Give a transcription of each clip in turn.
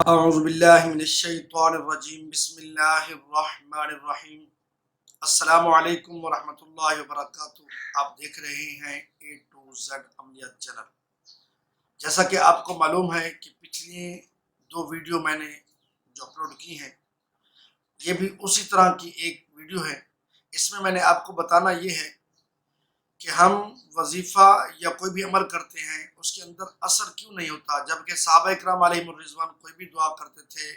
اعوذ باللہ من الشیطان الرجیم بسم اللہ الرحمن الرحیم۔ السلام علیکم ورحمۃ اللہ وبرکاتہ۔ آپ دیکھ رہے ہیں A to Z عملیات چینل۔ جیسا کہ آپ کو معلوم ہے کہ پچھلی دو ویڈیو میں نے جو اپلوڈ کی ہیں، یہ بھی اسی طرح کی ایک ویڈیو ہے۔ اس میں نے آپ کو بتانا یہ ہے کہ ہم وظیفہ یا کوئی بھی عمل کرتے ہیں اس کے اندر اثر کیوں نہیں ہوتا، جبکہ صحابہ اکرام علیہم الرضوان کوئی بھی دعا کرتے تھے،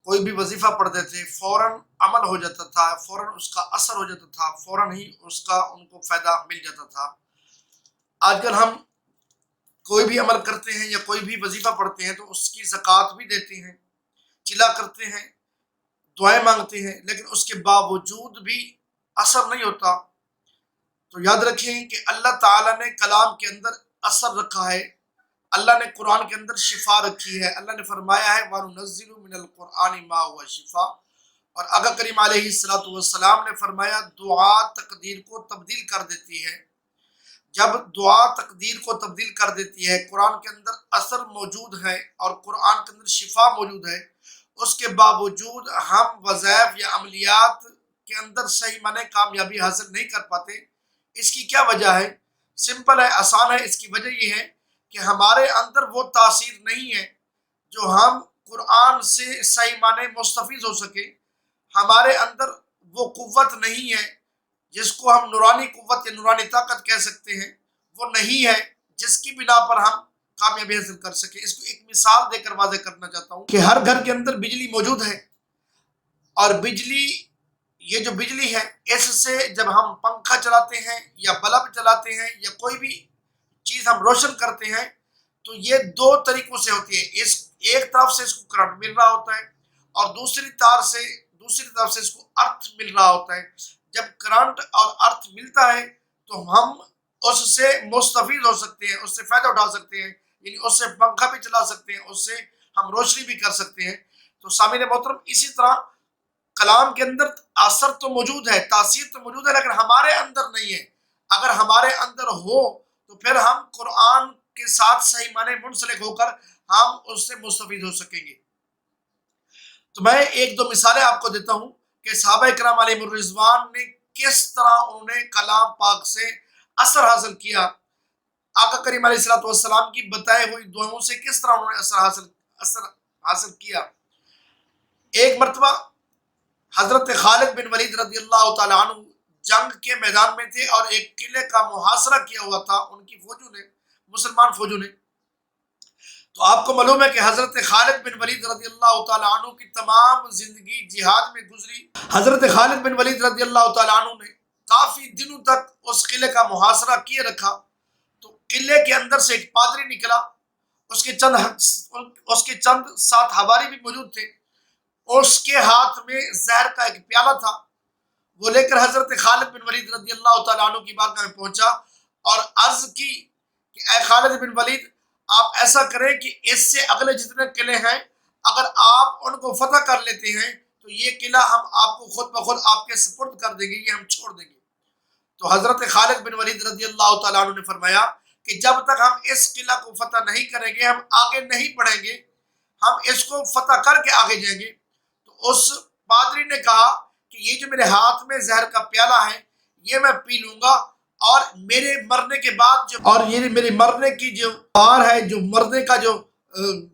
کوئی بھی وظیفہ پڑھتے تھے، فوراً عمل ہو جاتا تھا، فوراً اس کا اثر ہو جاتا تھا، فوراً ہی اس کا ان کو فائدہ مل جاتا تھا۔ آج کل ہم کوئی بھی عمل کرتے ہیں یا کوئی بھی وظیفہ پڑھتے ہیں تو اس کی زکوٰۃ بھی دیتے ہیں، چلا کرتے ہیں، دعائیں مانگتے ہیں، لیکن اس کے باوجود بھی اثر نہیں ہوتا۔ تو یاد رکھیں کہ اللہ تعالیٰ نے کلام کے اندر اثر رکھا ہے، اللہ نے قرآن کے اندر شفا رکھی ہے۔ اللہ نے فرمایا ہے وَنُنَزِّلُ مِنَ الْقُرْآنِ مَا هُوَ شِفَاءٌ، اور آقا کریم علیہ السلام نے فرمایا دعا تقدیر کو تبدیل کر دیتی ہے۔ جب دعا تقدیر کو تبدیل کر دیتی ہے، قرآن کے اندر اثر موجود ہے اور قرآن کے اندر شفا موجود ہے، اس کے باوجود ہم وظائف یا عملیات کے اندر صحیح معنی کامیابی حاصل نہیں کر پاتے۔ اس کی کیا وجہ ہے؟ سمپل ہے، آسان ہے۔ اس کی وجہ یہ ہے کہ ہمارے اندر وہ تاثیر نہیں ہے جو ہم قرآن سے صحیح معنی مستفید ہو سکے۔ ہمارے اندر وہ قوت نہیں ہے جس کو ہم نورانی قوت یا نورانی طاقت کہہ سکتے ہیں، وہ نہیں ہے جس کی بنا پر ہم کامیابی حاصل کر سکیں۔ اس کو ایک مثال دے کر واضح کرنا چاہتا ہوں کہ ہر گھر کے اندر بجلی موجود ہے، اور بجلی، یہ جو بجلی ہے، اس سے جب ہم پنکھا چلاتے ہیں یا بلب چلاتے ہیں یا کوئی بھی چیز ہم روشن کرتے ہیں تو یہ دو طریقوں سے ہوتی ہے۔ اس ایک طرف سے اس کو کرنٹ مل رہا ہوتا ہے اور دوسری طرف سے اس کو ارتھ مل رہا ہوتا ہے۔ جب کرنٹ اور ارتھ ملتا ہے تو ہم اس سے مستفید ہو سکتے ہیں، اس سے فائدہ اٹھا سکتے ہیں، یعنی اس سے پنکھا بھی چلا سکتے ہیں، اس سے ہم روشنی بھی کر سکتے ہیں۔ تو سامعین محترم، اسی طرح کلام کے اندر اثر تو موجود ہے، تاثیر تو موجود ہے، لیکن ہمارے اندر نہیں ہے۔ اگر ہمارے اندر ہو تو پھر ہم قرآن کے ساتھ صحیح معنی منسلک ہو کر ہم اس سے مستفید ہو سکیں گے۔ تو میں ایک دو مثالیں آپ کو دیتا ہوں کہ صحابہ اکرام علیہم الرضوان نے کس طرح انہوں نے کلام پاک سے اثر حاصل کیا، آقا کریم علیہ السلام کی بتائے ہوئی دعاؤں سے کس طرح انہوں نے اثر حاصل کیا۔ ایک مرتبہ حضرت خالد بن ولید رضی اللہ تعالیٰ عنہ جنگ کے میدان میں تھے اور ایک قلعے کا محاصرہ کیا ہوا تھا ان کی فوجوں نے، مسلمان فوجوں نے۔ تو آپ کو معلوم ہے کہ حضرت خالد بن ولید رضی اللہ تعالیٰ عنہ کی تمام زندگی جہاد میں گزری۔ حضرت خالد بن ولید رضی اللہ تعالیٰ عنہ نے کافی دنوں تک اس قلعے کا محاصرہ کیے رکھا۔ تو قلعے کے اندر سے ایک پادری نکلا، اس کے چند ساتھ حواری بھی موجود تھے، اس کے ہاتھ میں زہر کا ایک پیالہ تھا۔ وہ لے کر حضرت خالد بن ولید رضی اللہ تعالیٰ عنہ کی بارگاہ میں پہنچا اور عرض کی کہ اے خالد بن ولید، آپ ایسا کریں کہ اس سے اگلے جتنے قلعے ہیں اگر آپ ان کو فتح کر لیتے ہیں تو یہ قلعہ ہم آپ کو خود بخود آپ کے سپرد کر دیں گے، یہ ہم چھوڑ دیں گے۔ تو حضرت خالد بن ولید رضی اللہ تعالیٰ عنہ نے فرمایا کہ جب تک ہم اس قلعہ کو فتح نہیں کریں گے ہم آگے نہیں بڑھیں گے، ہم اس کو فتح کر کے آگے جائیں گے۔ تو اس پادری نے کہا کہ یہ جو میرے ہاتھ میں زہر کا پیالہ ہے یہ میں پی لوں گا، اور میرے مرنے کے بعد یہ میرے مرنے کی جو بار ہے، جو مرنے کا جو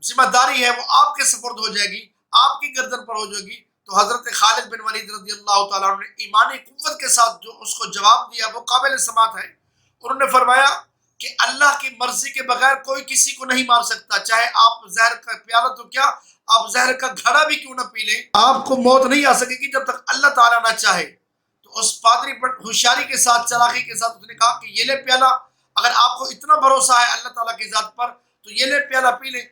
ذمہ داری ہے وہ آپ کے سپرد ہو جائے گی، آپ کی گردن پر ہو جائے گی۔ تو حضرت خالد بن ولید رضی اللہ تعالیٰ عنہ نے ایمانی قوت کے ساتھ جو اس کو جواب دیا وہ قابل سماعت ہے۔ انہوں نے فرمایا کہ اللہ کی مرضی کے بغیر کوئی کسی کو نہیں مار سکتا، چاہے آپ زہر کا پیالہ تو کیا، آپ زہر کا گھڑا بھی کیوں نہ پی لیں، آپ کو موت نہیں آ سکے گی جب تک اللہ تعالیٰ نہ چاہے۔ تو اس پادری پر ہوشیاری کے ساتھ، چالاکی کے ساتھ اس نے کہا کہ یہ لے پیالہ، اگر آپ کو اتنا بھروسہ ہے اللہ تعالیٰ کی ذات پر تو یہ لے پیالہ پی لیں۔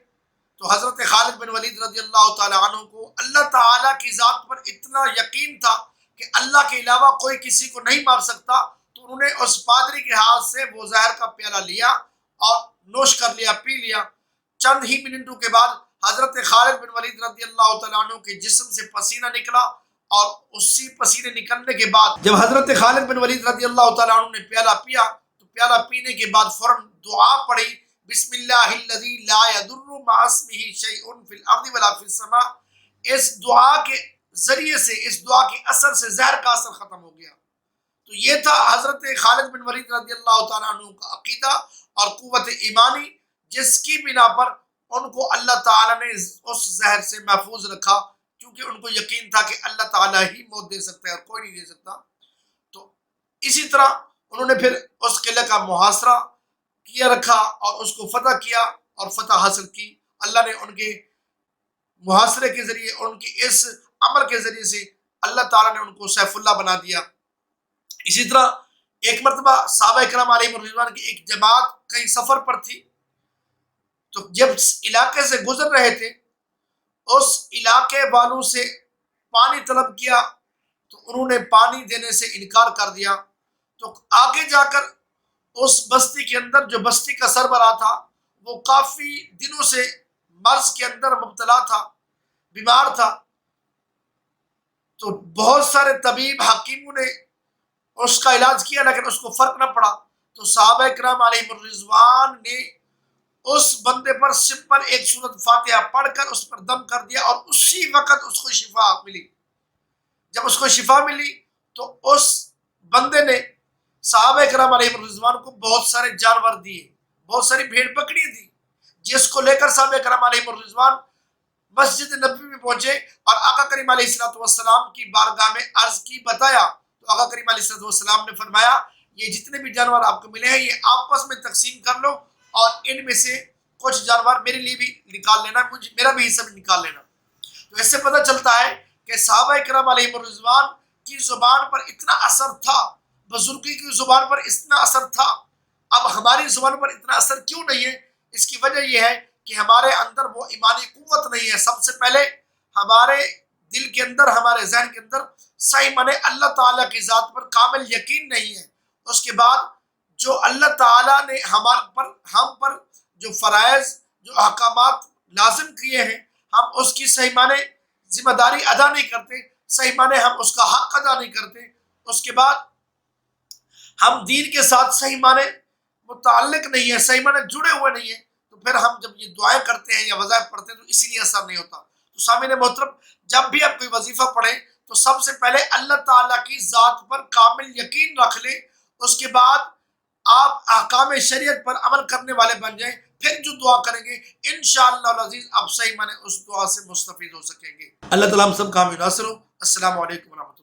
تو حضرت خالد بن ولید رضی اللہ تعالیٰ عنہ کو اللہ تعالیٰ کی ذات پر اتنا یقین تھا کہ اللہ کے علاوہ کوئی کسی کو نہیں مار سکتا، تو انہوں نے اس پادری کے ہاتھ سے وہ زہر کا پیالہ لیا اور نوش کر لیا، پی لیا۔ چند ہی منٹوں کے بعد حضرت خالد بن ولید رضی اللہ تعالیٰ عنہ کے جسم سے پسینہ نکلا، اور اسی پسینے نکلنے کے بعد جب حضرت خالد بن ولید رضی اللہ تعالیٰ عنہ نے پیالہ پیا تو پیالہ پینے کے بعد فوراً دعا پڑھی بسم اللہ الذی لا یضر مع اسمہ شیء فی الارض ولا فی السماء، اس دعا کے ذریعے سے، اس دعا کے اثر سے زہر کا اثر ختم ہو گیا۔ تو یہ تھا حضرت خالد بن ولید رضی اللہ تعالیٰ عنہ کا عقیدہ اور قوت ایمانی، جس کی بنا پر ان کو اللہ تعالیٰ نے اس زہر سے محفوظ رکھا، کیونکہ ان کو یقین تھا کہ اللہ تعالیٰ ہی موت دے سکتا ہے اور کوئی نہیں دے سکتا۔ تو اسی طرح انہوں نے پھر اس قلعے کا محاصرہ کیا رکھا اور اس کو فتح کیا اور فتح حاصل کی۔ اللہ نے ان کے محاصرے کے ذریعے، ان کی اس عمل کے ذریعے سے اللہ تعالیٰ نے ان کو سیف اللہ بنا دیا۔ اسی طرح ایک مرتبہ صحابہ کرام علیہم الرضوان کی ایک جماعت کہیں سفر پر تھی، تو جب اس علاقے سے گزر رہے تھے، اس علاقے والوں سے پانی طلب کیا تو انہوں نے پانی دینے سے انکار کر دیا۔ تو آگے جا کر اس بستی کے اندر، جو بستی کا سربراہ تھا، وہ کافی دنوں سے مرض کے اندر مبتلا تھا، بیمار تھا۔ تو بہت سارے طبیب حکیموں نے اس کا علاج کیا لیکن اس کو فرق نہ پڑا۔ تو صحابہ کرام علیہم الرضوان نے اس بندے پر سمپل ایک سورۃ فاتحہ پڑھ کر اس پر دم کر دیا، اور اسی وقت اس کو شفا ملی۔ جب اس کو شفا ملی تو اس بندے نے صحابہ کرام علیہم الرضوان کو بہت سارے جانور دیے، بہت ساری بھیڑ بکریاں دی، جس کو لے کر صحابہ کرام علیہم الرضوان مسجد نبوی میں پہنچے اور آقا کریم علیہ السلام کی بارگاہ میں عرض کی، بتایا۔ تو آقا کریم علیہ السلام نے فرمایا، یہ جتنے بھی جانور آپ کو ملے ہیں یہ آپس میں تقسیم کر لو، اور ان میں سے کچھ جانور میرے لیے بھی نکال لینا، میرا بھی حصہ بھی نکال لینا۔ تو اس سے پتہ چلتا ہے کہ صحابہ کرام علیہم الرضوان کی زبان پر اتنا اثر تھا، بزرگی کی زبان پر اتنا اثر تھا، اب ہماری زبان پر اتنا اثر کیوں نہیں ہے؟ اس کی وجہ یہ ہے کہ ہمارے اندر وہ ایمانی قوت نہیں ہے۔ سب سے پہلے ہمارے دل کے اندر، ہمارے ذہن کے اندر صحیح معنی اللہ تعالیٰ کی ذات پر کامل یقین نہیں ہے۔ اس کے بعد جو اللہ تعالیٰ نے ہم پر جو فرائض، جو احکامات لازم کیے ہیں، ہم اس کی صحیح معنی ذمہ داری ادا نہیں کرتے، صحیح معنی ہم اس کا حق ادا نہیں کرتے۔ اس کے بعد ہم دین کے ساتھ صحیح معنی متعلق نہیں ہیں، صحیح معنی جڑے ہوئے نہیں ہیں، تو پھر ہم جب یہ دعائیں کرتے ہیں یا وظائف پڑھتے ہیں تو اسی لیے اثر نہیں ہوتا۔ تو سامعین محترم، جب بھی آپ کوئی وظیفہ پڑھیں تو سب سے پہلے اللہ تعالیٰ کی ذات پر کامل یقین رکھ لیں، اس کے بعد آپ احکام شریعت پر عمل کرنے والے بن جائیں، پھر جو دعا کریں گے انشاءاللہ العزیز آپ صحیح معنی اس دعا سے مستفید ہو سکیں گے۔ اللہ تعالیٰ ہم سب کا حامی ناصر ہو۔ السلام علیکم ورحمۃ اللہ۔